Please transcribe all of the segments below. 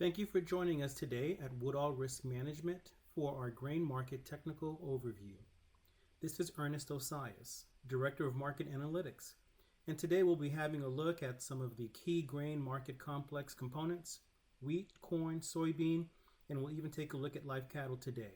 Thank you for joining us today at Woodall Risk Management for our grain market technical overview. This is Ernest Osias, Director of Market Analytics, and today we'll be having a look at some of the key grain market complex components: wheat, corn, soybean, and we'll even take a look at live cattle today.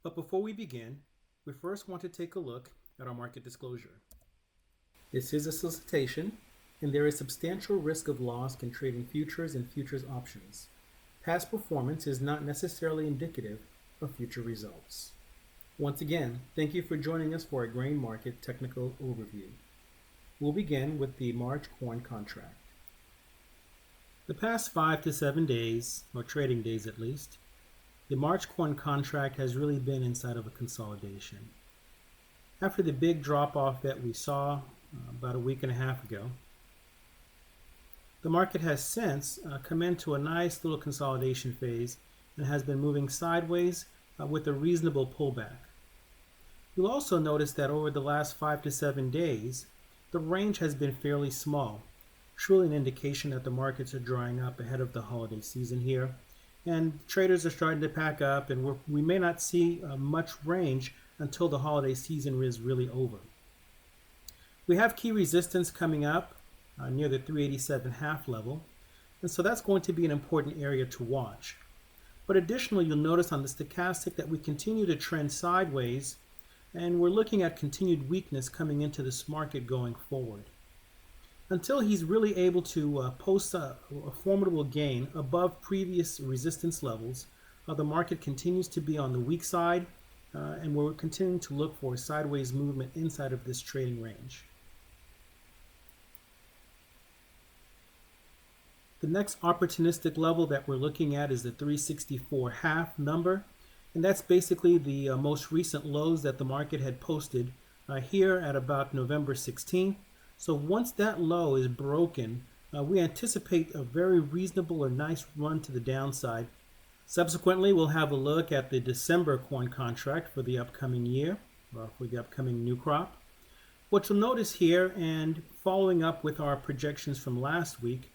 But before we begin, we first want to take a look at our market disclosure. This is a solicitation, and there is substantial risk of loss in trading futures and futures options. Past performance is not necessarily indicative of future results. Once again, thank you for joining us for a grain market technical overview. We'll begin with the March corn contract. The past 5 to 7 days, or trading days at least, the March corn contract has really been inside of a consolidation. After the big drop-off that we saw about a week and a half ago, the market has since come into a nice little consolidation phase and has been moving sideways with a reasonable pullback. You'll also notice that over the last 5 to 7 days, the range has been fairly small, truly an indication that the markets are drying up ahead of the holiday season here, and traders are starting to pack up, and we may not see much range until the holiday season is really over. We have key resistance coming up near the 387.5 level, and so that's going to be an important area to watch. But additionally, you'll notice on the stochastic that we continue to trend sideways, and we're looking at continued weakness coming into this market going forward. Until he's really able to post a formidable gain above previous resistance levels, the market continues to be on the weak side, and we're continuing to look for a sideways movement inside of this trading range. The next opportunistic level that we're looking at is the 364.5 number, and that's basically the most recent lows that the market had posted here at about November 16th. So once that low is broken, we anticipate a very reasonable or nice run to the downside. Subsequently, we'll have a look at the December corn contract for the upcoming year, or for the upcoming new crop. What you'll notice here, and following up with our projections from last week,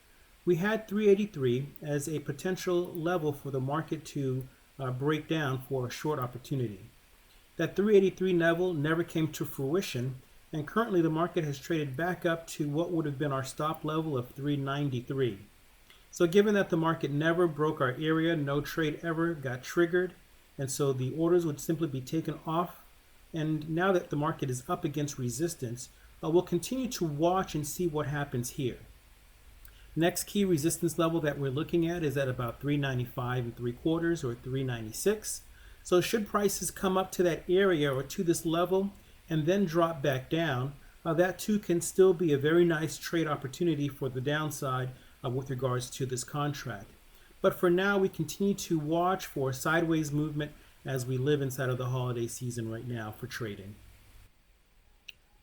we had 383 as a potential level for the market to break down for a short opportunity. That 383 level never came to fruition, and currently the market has traded back up to what would have been our stop level of 393. So given that the market never broke our area, no trade ever got triggered, and so the orders would simply be taken off. And now that the market is up against resistance, we'll continue to watch and see what happens here. Next key resistance level that we're looking at is at about 395 3/4 or 396. So should prices come up to that area or to this level and then drop back down, that too can still be a very nice trade opportunity for the downside with regards to this contract. But for now, we continue to watch for sideways movement as we live inside of the holiday season right now for trading.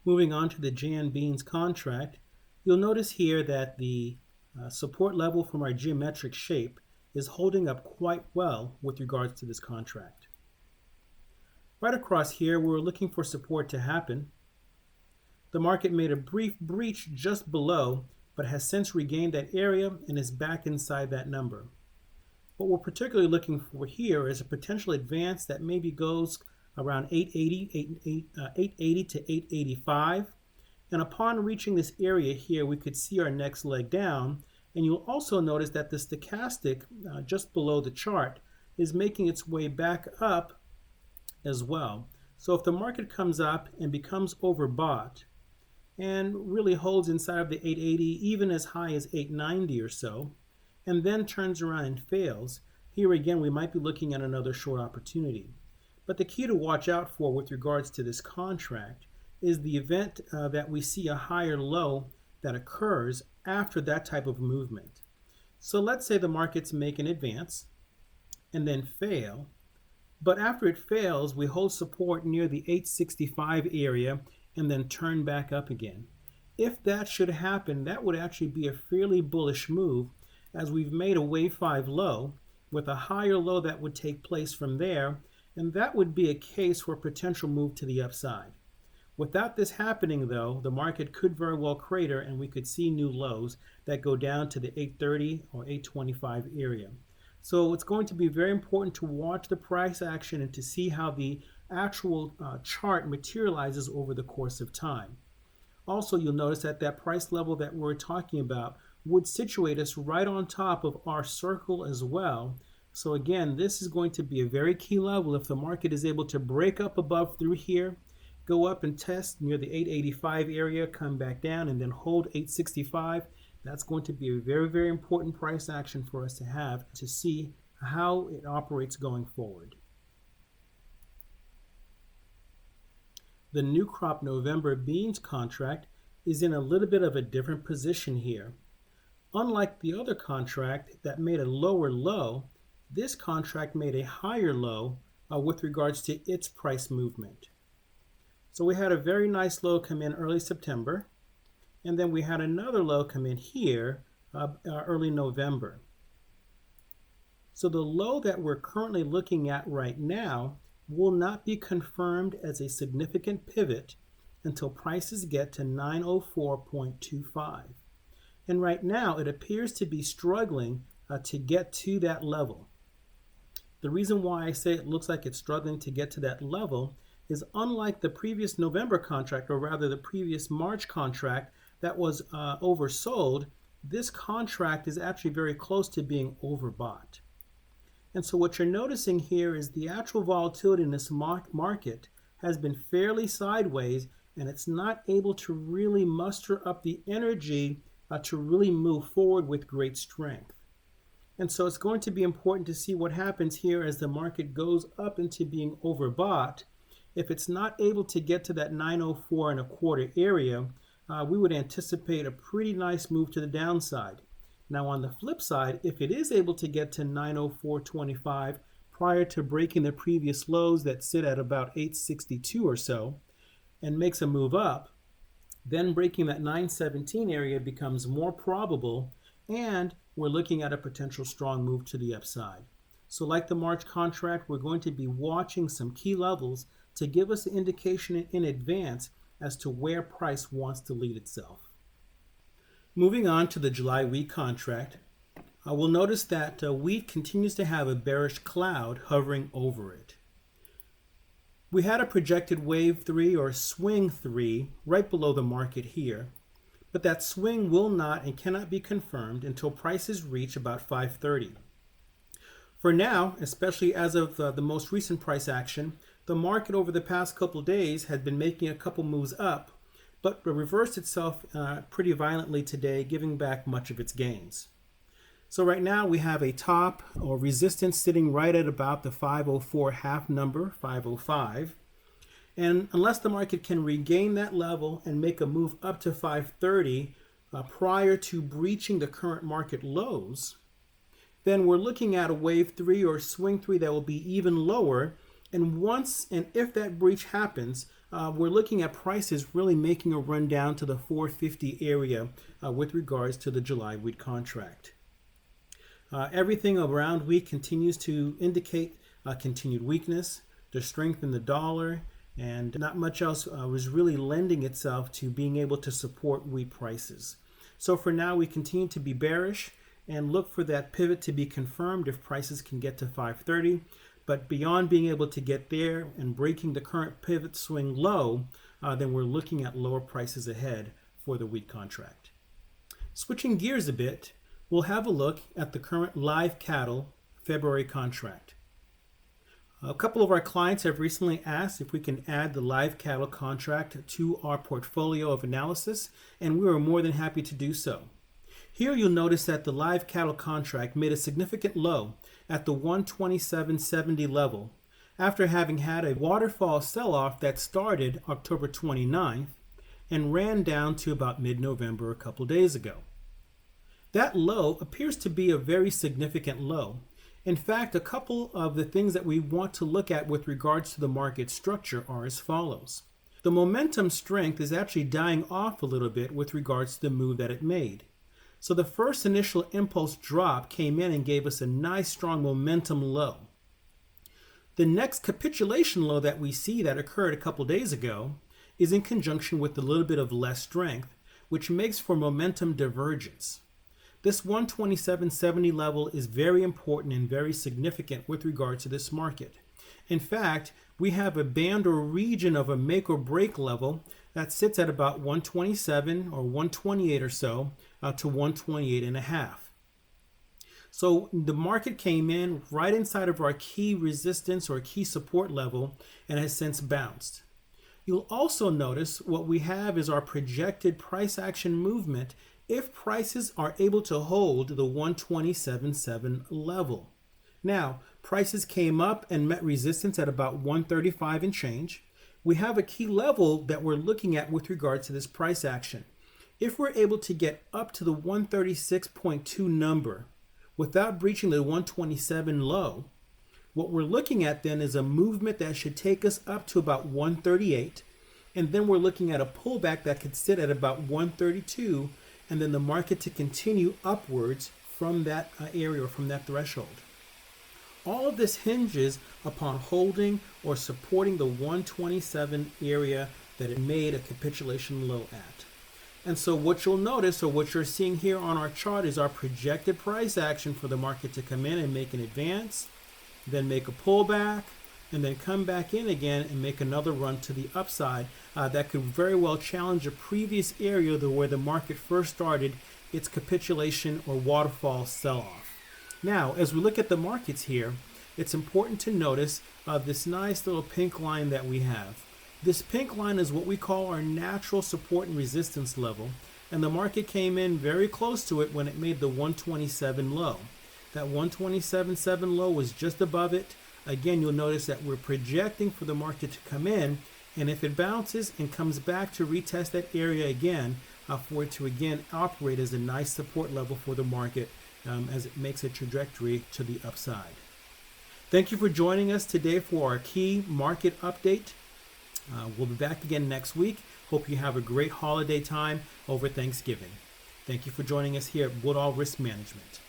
Moving on to the Jan beans contract, you'll notice here that the support level from our geometric shape is holding up quite well with regards to this contract. Right across here, we're looking for support to happen. The market made a brief breach just below, but has since regained that area and is back inside that number. What we're particularly looking for here is a potential advance that maybe goes around 880 to 885. And upon reaching this area here, we could see our next leg down. And you'll also notice that the stochastic just below the chart is making its way back up as well. So if the market comes up and becomes overbought and really holds inside of the 880, even as high as 890 or so, and then turns around and fails, here again we might be looking at another short opportunity. But the key to watch out for with regards to this contract is the event that we see a higher low that occurs after that type of movement. So let's say the markets make an advance and then fail, but after it fails, we hold support near the 865 area and then turn back up again. If that should happen, that would actually be a fairly bullish move, as we've made a wave 5 low with a higher low that would take place from there, and that would be a case for a potential move to the upside. Without this happening, though, the market could very well crater and we could see new lows that go down to the 830 or 825 area. So it's going to be very important to watch the price action and to see how the actual chart materializes over the course of time. Also, you'll notice that that price level that we're talking about would situate us right on top of our circle as well. So again, this is going to be a very key level. If the market is able to break up above through here, go up and test near the 885 area, come back down, and then hold 865, that's going to be a very, very important price action for us to have to see how it operates going forward. The new crop November beans contract is in a little bit of a different position here. Unlike the other contract that made a lower low, this contract made a higher low with regards to its price movement. So we had a very nice low come in early September, and then we had another low come in here early November. So the low that we're currently looking at right now will not be confirmed as a significant pivot until prices get to 904.25. And right now it appears to be struggling to get to that level. The reason why I say it looks like it's struggling to get to that level is unlike the previous November contract, or rather the previous March contract that was oversold, this contract is actually very close to being overbought. And so what you're noticing here is the actual volatility in this market has been fairly sideways, and it's not able to really muster up the energy to really move forward with great strength. And so it's going to be important to see what happens here as the market goes up into being overbought. If it's not able to get to that 904.25 area, we would anticipate a pretty nice move to the downside. Now on the flip side, if it is able to get to 904.25 prior to breaking the previous lows that sit at about 862 or so and makes a move up, then breaking that 917 area becomes more probable, and we're looking at a potential strong move to the upside. So like the March contract, we're going to be watching some key levels to give us an indication in advance as to where price wants to lead itself. Moving on to the July wheat contract, we'll notice that wheat continues to have a bearish cloud hovering over it. We had a projected wave 3 or swing 3 right below the market here, but that swing will not and cannot be confirmed until prices reach about 530. For now, especially as of the most recent price action, the market over the past couple of days has been making a couple moves up, but reversed itself pretty violently today, giving back much of its gains. So right now we have a top or resistance sitting right at about the 504 half number, 505. And unless the market can regain that level and make a move up to 530 prior to breaching the current market lows, then we're looking at a wave 3 or swing 3 that will be even lower. And once and if that breach happens, we're looking at prices really making a run down to the 450 area with regards to the July wheat contract. Everything around wheat continues to indicate continued weakness, the strength in the dollar, and not much else was really lending itself to being able to support wheat prices. So for now, we continue to be bearish and look for that pivot to be confirmed if prices can get to 530. But beyond being able to get there and breaking the current pivot swing low, then we're looking at lower prices ahead for the wheat contract. Switching gears a bit, we'll have a look at the current live cattle February contract. A couple of our clients have recently asked if we can add the live cattle contract to our portfolio of analysis, and we were more than happy to do so. Here you'll notice that the live cattle contract made a significant low at the 127.70 level after having had a waterfall sell-off that started October 29th and ran down to about mid-November a couple days ago. That low appears to be a very significant low. In fact, a couple of the things that we want to look at with regards to the market structure are as follows. The momentum strength is actually dying off a little bit with regards to the move that it made. So the first initial impulse drop came in and gave us a nice strong momentum low. The next capitulation low that we see that occurred a couple days ago is in conjunction with a little bit of less strength, which makes for momentum divergence. This 127.70 level is very important and very significant with regard to this market. In fact, we have a band or region of a make or break level that sits at about 127 or 128 or so to 128 and a half. So the market came in right inside of our key resistance or key support level and has since bounced. You'll also notice what we have is our projected price action movement if prices are able to hold the 127.7 level. Now, prices came up and met resistance at about 135 and change. We have a key level that we're looking at with regard to this price action. If we're able to get up to the 136.2 number without breaching the 127 low, what we're looking at then is a movement that should take us up to about 138, and then we're looking at a pullback that could sit at about 132, and then the market to continue upwards from that area or from that threshold. All of this hinges upon holding or supporting the 127 area that it made a capitulation low at. And so what you'll notice, or what you're seeing here on our chart, is our projected price action for the market to come in and make an advance, then make a pullback, and then come back in again and make another run to the upside that could very well challenge a previous area where the market first started its capitulation or waterfall sell-off. Now, as we look at the markets here, it's important to notice this nice little pink line that we have. This pink line is what we call our natural support and resistance level, and the market came in very close to it when it made the 127 low. That 127.7 low was just above it. Again, you'll notice that we're projecting for the market to come in, and if it bounces and comes back to retest that area again, for it to again operate as a nice support level for the market as it makes a trajectory to the upside. Thank you for joining us today for our key market update. We'll be back again next week. Hope you have a great holiday time over Thanksgiving. Thank you for joining us here at Woodall Risk Management.